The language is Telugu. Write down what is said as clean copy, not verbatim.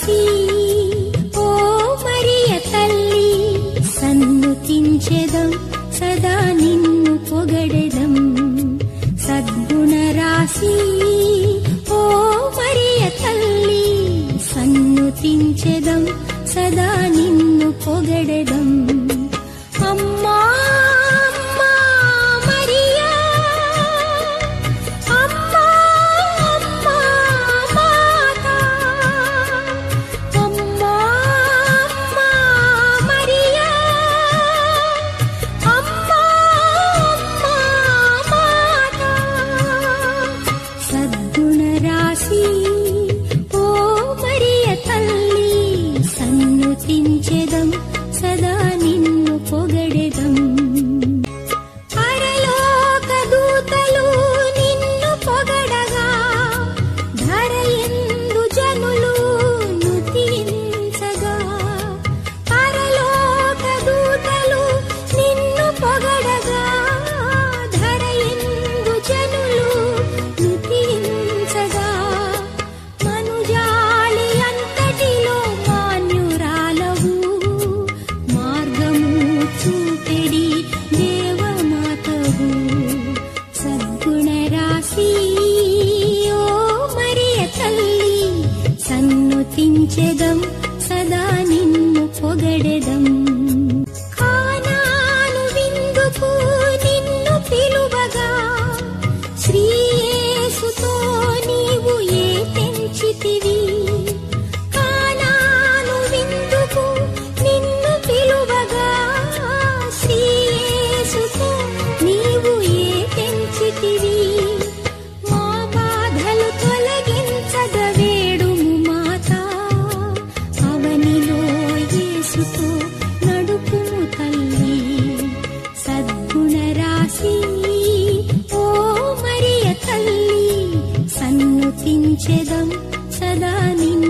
రాశి ఓ మరియ తల్లి సన్నుతించెదం సదా నిన్ను పొగడెదం సద్గుణ రాశి ఓ మరియ తల్లి సన్నుతించెదం సదా నిన్ను పొగడెదం అమ్మా సన్నుతించెదం సదా నిన్ను పొగడెదం పరలోక దూతలు నిన్ను పొగడగా ధరయందు జనులు నుతించగా పరలోక దూతలు నిన్ను పొగడగా ధరయందు జనులు నుతించగా మనుజాలి అంతటిలో మాన్యురాలవు మార్గము చూపెడి దేవమాతవు సద్గుణ రాశి ఓ మరియ తల్లి సన్నుతించెదం సదా నిన్ను పొగడెదం కానాను విందుకు నిన్ను పిలువగా శ్రీయేసుతో నీవు ఏ తెంచితివి కానాను విందుకు నిన్ను పిలువగా శ్రీయేసుతో నీవు ఏ తెంచితివి మా బాధలు తొలగించగ వేడుము మాతా అవనిలో యేసుతో నడుపుము తల్లి సద్గుణ రాశి ఓ మరియ తల్లి సన్నుతించెదం సదా నిన్ను